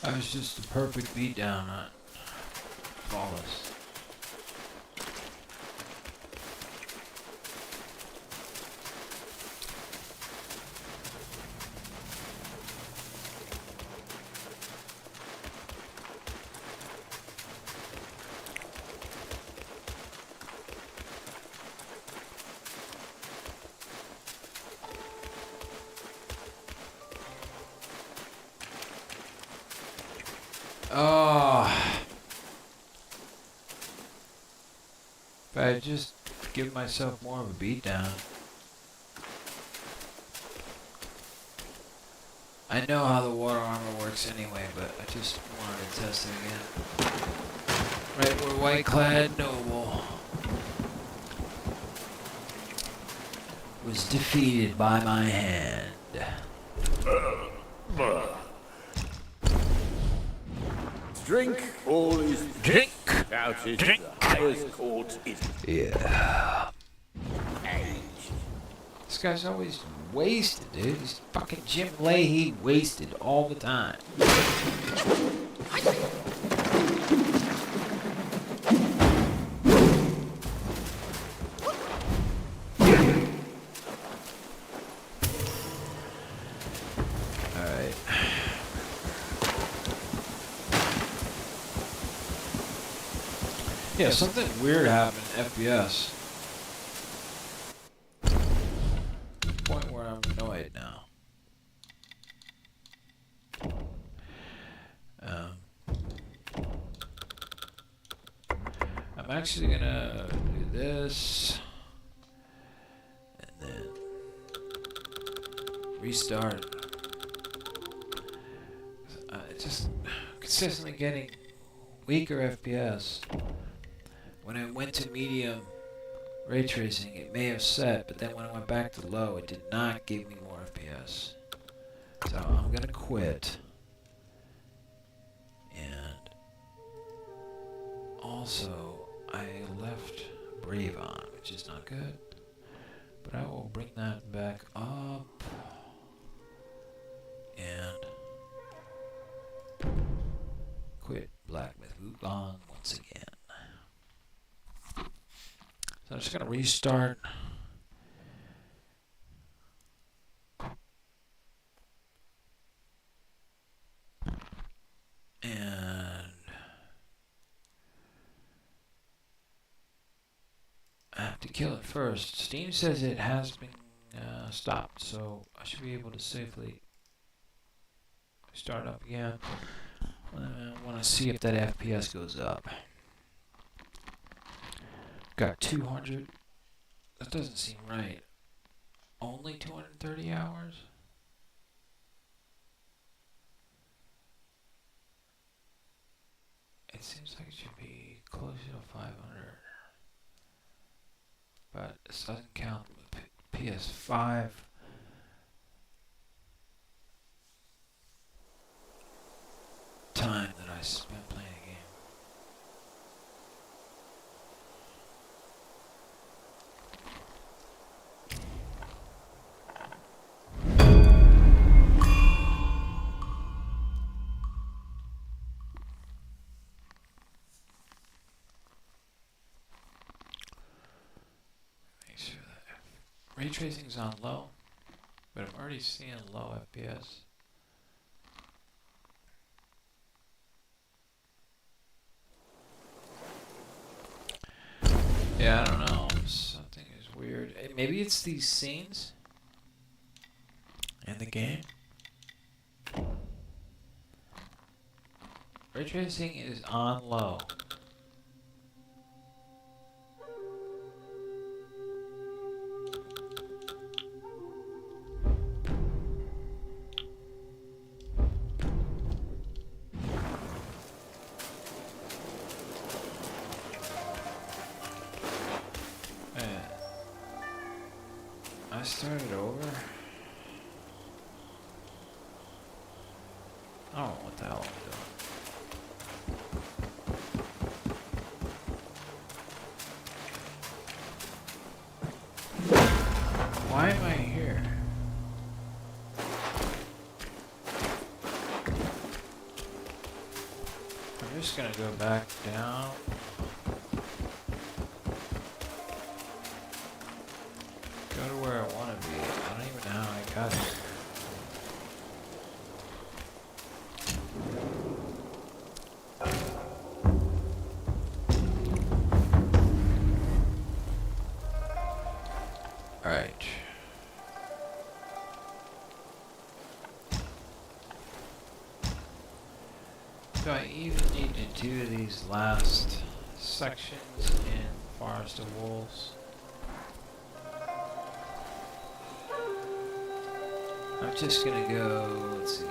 That was just the perfect beatdown on Flawless. Oh, if I just give myself more of a beatdown. I know how the water armor works anyway, but I just wanted to test it again. Right where White Clad Noble was defeated by my hand. Drink all is Drink! shouted. Drink. The highest court is Yeah. age. This guy's always wasted, dude. He's fucking Jim Leahy wasted all the time. Yeah, something weird happened in FPS. To the point where I'm annoyed now. I'm actually gonna do this and then restart. It's just consistently getting weaker FPS. When I went to medium ray tracing, it may have set, but then when I went back to low, it did not give me more FPS. So I'm gonna quit. And also, I left Brave on, which is not good. But I will bring that back up. And quit Black with Wukong once again. So I'm just going to restart. And I have to kill it first. Steam says it has been stopped, so I should be able to safely start up again. I want to see if that FPS goes up. Got 200. That doesn't seem right. Only 230 hours? It seems like it should be closer to 500. But this doesn't count with PS5. Time that I spent playing a game. Make sure that ray tracing's on low, but I'm already seeing low FPS. Yeah, I don't know. Something is weird. Maybe it's these scenes in the game. Ray tracing is on low. I started over. I don't know what the hell I'm doing. Why am I here? I'm just gonna go back down. Go to where I want to be. I don't even know how I got here. Alright. Do I even need to do these last sections in Forest of Wolves? I'm just gonna go, let's see.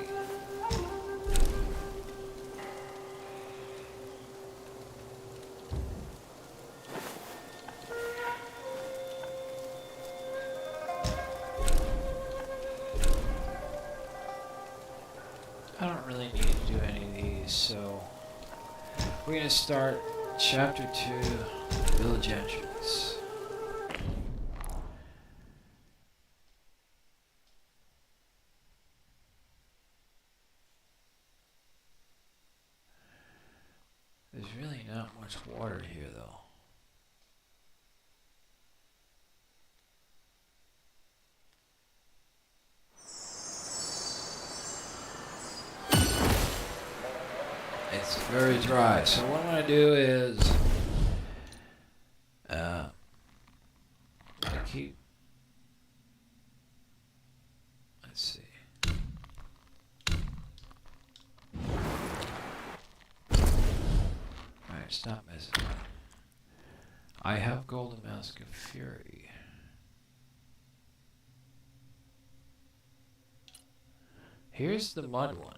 I don't really need to do any of these, so we're gonna start Chapter 2, Village Entrance. There's really not much water here, though. It's very dry, so what I'm going to do is I keep. Let's see. Alright, stop messing with me. I have Golden Mask of Fury. Here's the mud one.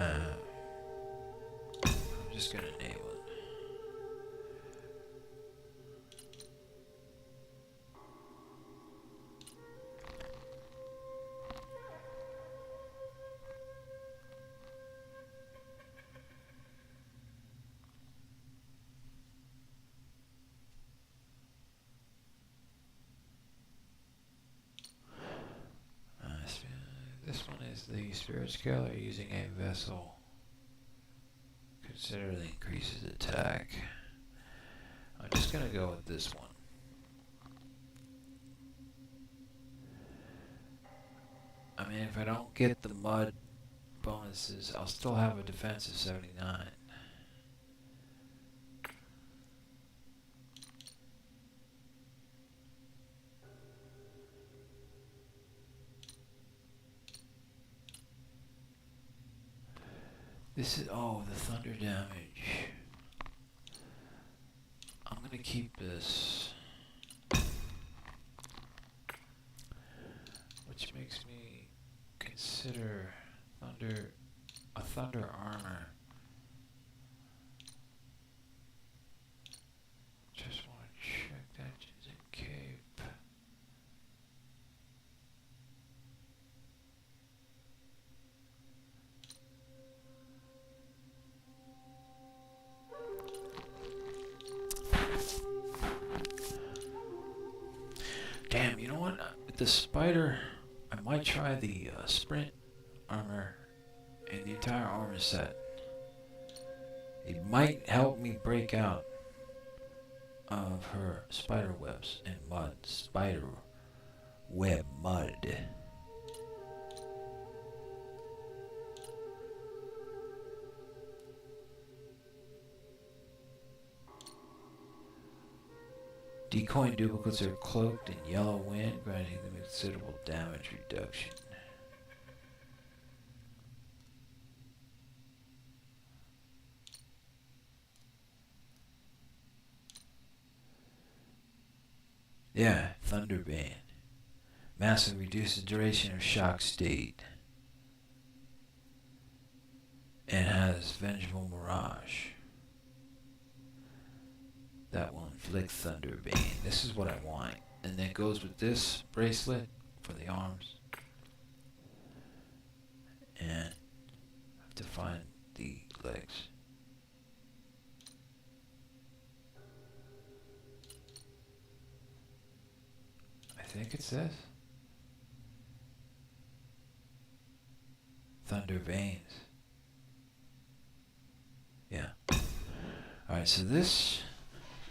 I'm just gonna name it. This one is the Spirit Scaler using a vessel. Considerably increases attack. I'm just gonna go with this one. I mean, if I don't get the mud bonuses, I'll still have a defense of 79. This is, oh, the thunder damage. I'm gonna keep this. Which makes me consider a thunder armor. Just want to check that engine cape. Damn, you know what? With the spider, I might try the sprint armor and the entire armor set. It might help me break out of her spider webs and mud. Spider web mud. Decoy duplicates are cloaked in yellow wind, granting them considerable damage reduction. Yeah, Thunderbane. Massively reduces the duration of shock state. And has Vengeful Mirage. That will inflict Thunderbane. This is what I want. And then it goes with this bracelet for the arms. And I have to find the legs. I think it's this. Thunder Veins. Yeah. Alright, so this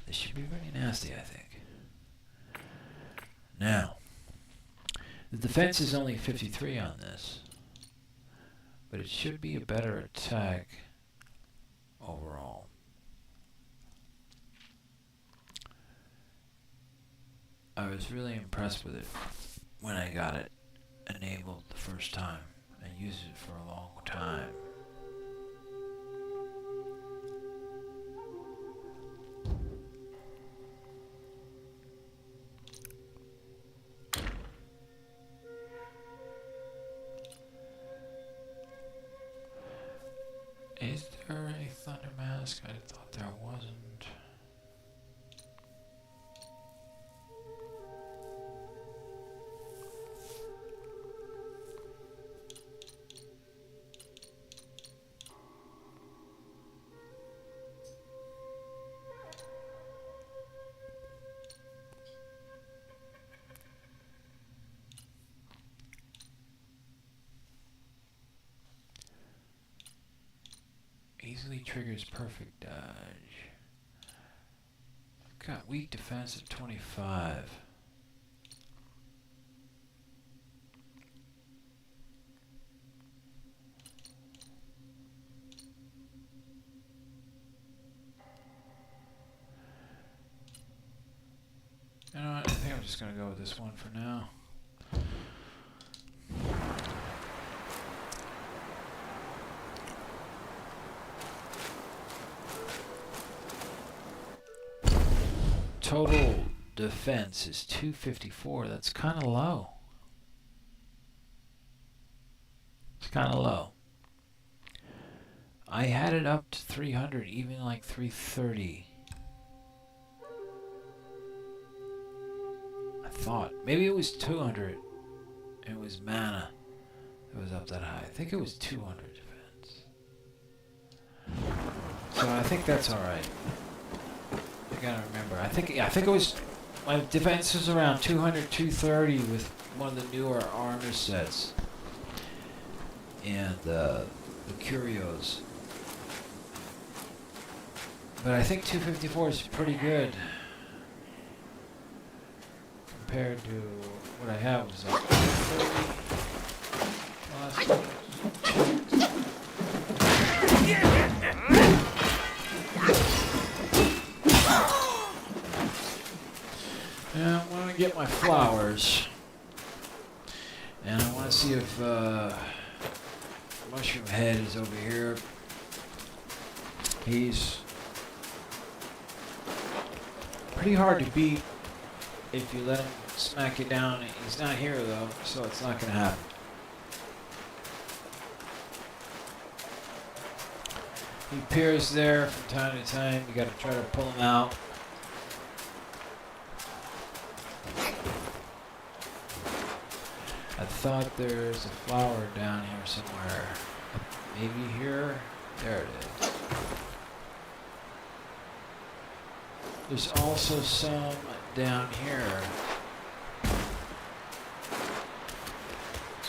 should be very nasty, I think. Now, the defense is only 53 on this, but it should be a better attack overall. I was really impressed with it when I got it enabled the first time. I used it for a long time. Is there a Thunder Mask? I thought there wasn't. Enemy triggers perfect dodge. Got weak defense of 25. You know what? I think I'm just gonna go with this one for now. Total defense is 254. That's kind of low. It's kind of low. I had it up to 300, even like 330. I thought maybe it was 200. It was mana that was up that high. I think it was 200 defense. So I think that's all right. I gotta remember. I think it was my defense was around 200, 230 with one of the newer armor sets and the curios. But I think 254 is pretty good compared to what I have was like 230. Yeah, I want to get my flowers, and I want to see if Mushroom Head is over here. He's pretty hard to beat if you let him smack you down. He's not here though, so it's not going to happen. He appears there from time to time. You got to try to pull him out. I thought there's a flower down here somewhere. Maybe here? There it is. There's also some down here. There's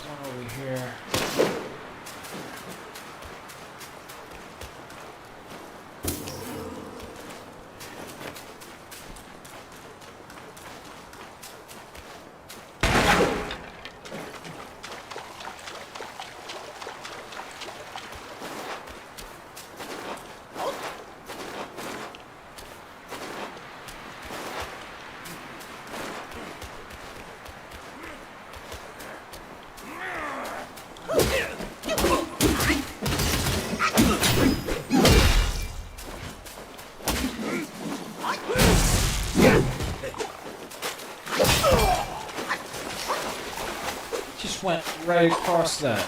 one over here. Went right across that.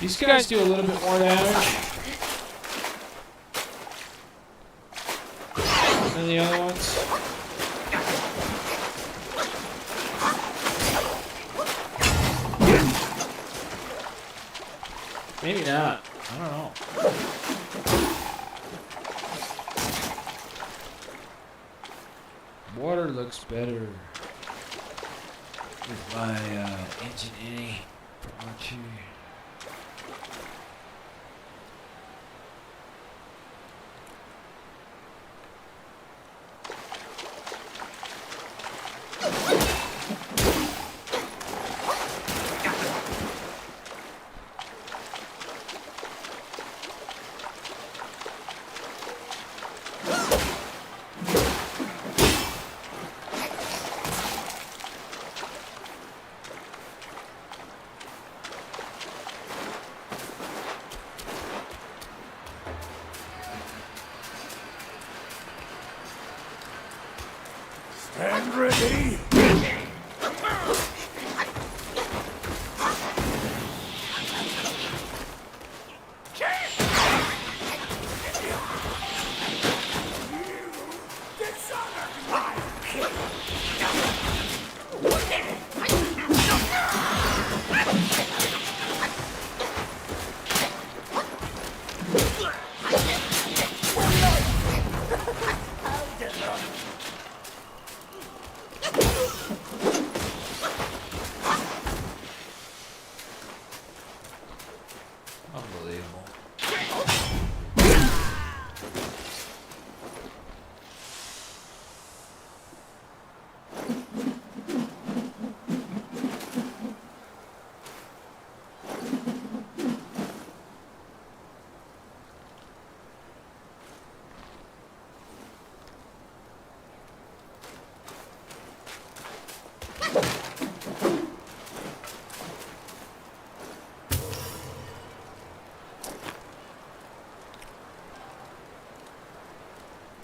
These guys do a little bit more damage than the other ones. Maybe not. I don't know. Water looks better with my Engine.ini. Unbelievable.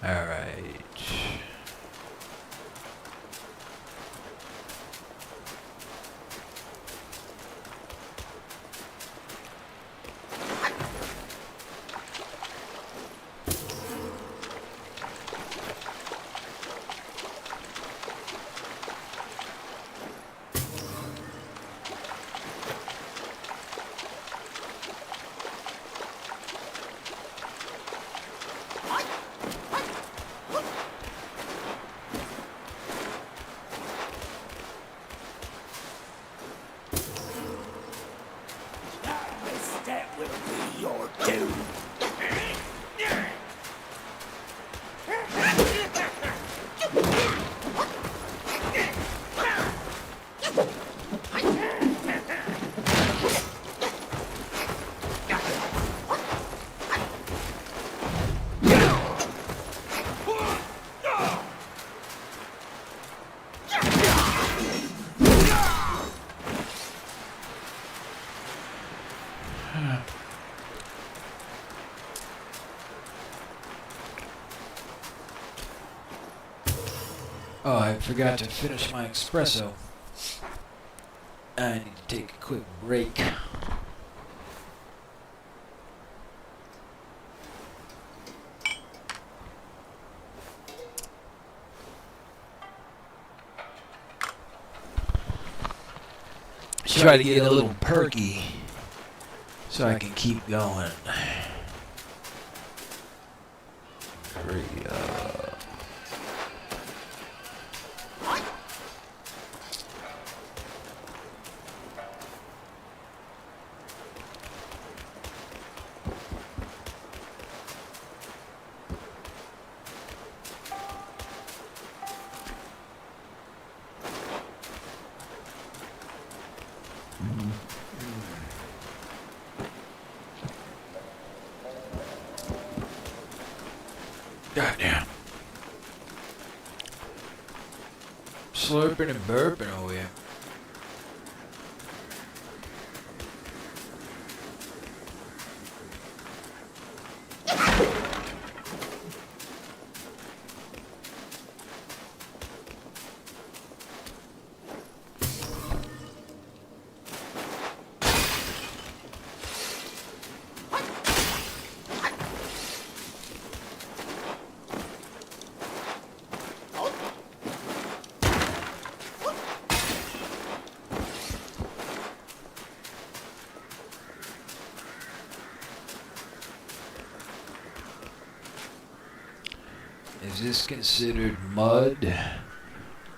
All right. That will be your doom. Oh, I forgot to finish my espresso. I need to take a quick break. Try to get a little perky so I can keep going. Hurry up. Goddamn. Slurping and burping over here. Is this considered mud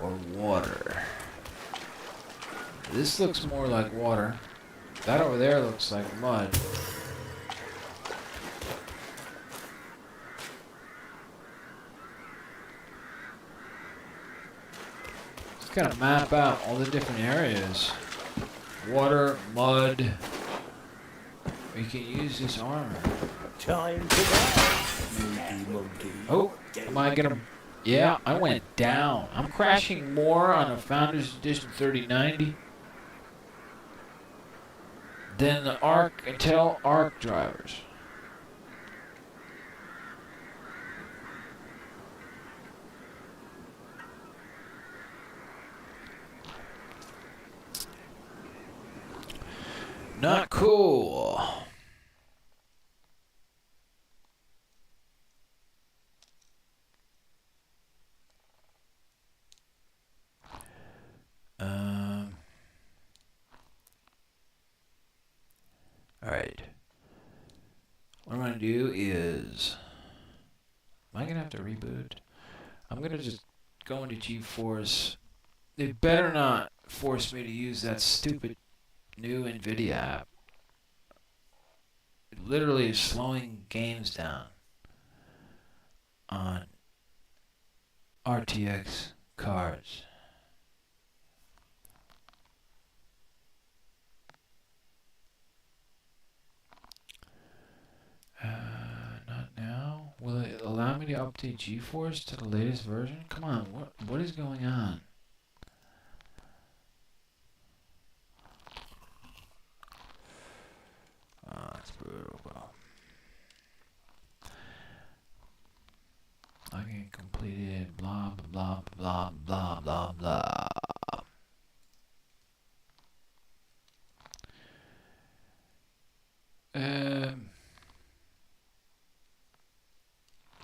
or water? This looks more like water. That over there looks like mud. Just gotta map out all the different areas. Water, mud. We can use this armor. Time to die, monkey. Oh, am I gonna... Yeah, I went down. I'm crashing more on a Founders Edition 3090 than the Intel Arc drivers. Not cool. Alright. What I'm going to do is... Am I going to have to reboot? I'm going to just go into GeForce. They better not force me to use that stupid new NVIDIA app. literally is slowing games down on RTX cards. Not now. Will it allow me to update GeForce to the latest version? Come on, what is going on? It's brutal, bro. Login completed. Blah blah blah blah blah blah.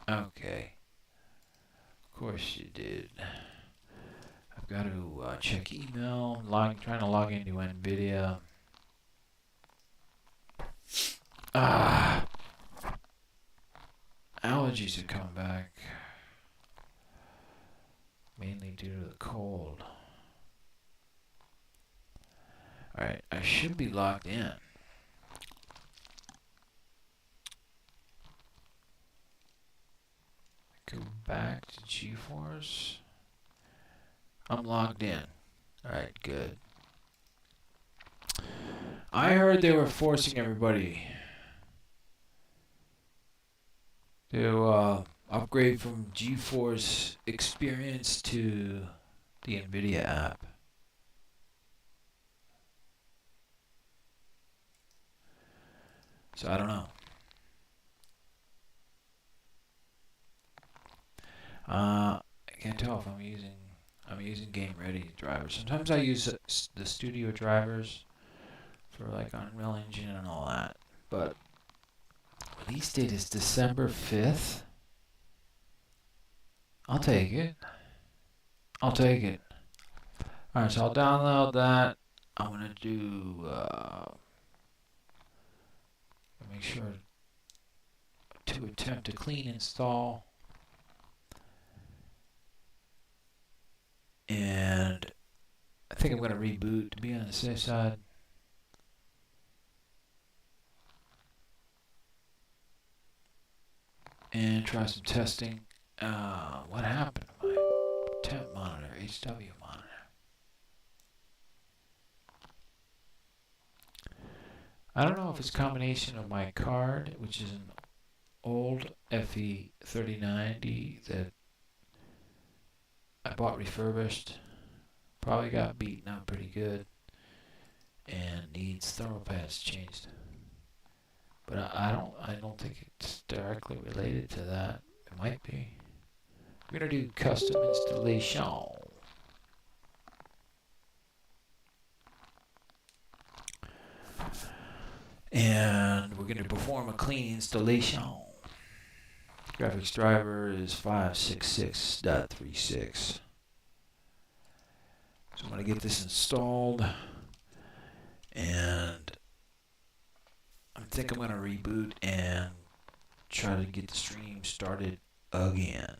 Okay. Of course you did. I've got to check email. Trying to log into NVIDIA. Allergies are coming back. Mainly due to the cold. Alright, I should be logged in. Go back to GeForce. I'm logged in. Alright, good. I heard they were forcing everybody to upgrade from GeForce Experience to the NVIDIA app. So I don't know. I can't tell if I'm using Game Ready drivers. Sometimes I use the Studio drivers for like Unreal Engine and all that. But release date is December 5th. I'll take it. I'll take it. Alright, so I'll download that. I'm gonna do make sure to attempt a clean install. And I think I'm going to reboot to be on the safe side. And try some testing. What happened to my temp monitor, HW monitor? I don't know if it's a combination of my card, which is an old FE3090 that I bought refurbished, probably got beaten up pretty good, and needs thermal pads changed. But I don't think it's directly related to that. It might be. We're gonna do custom installation, and we're gonna perform a clean installation. Graphics driver is 566.36. So I'm going to get this installed, and I think I'm going to reboot and try to get the stream started again.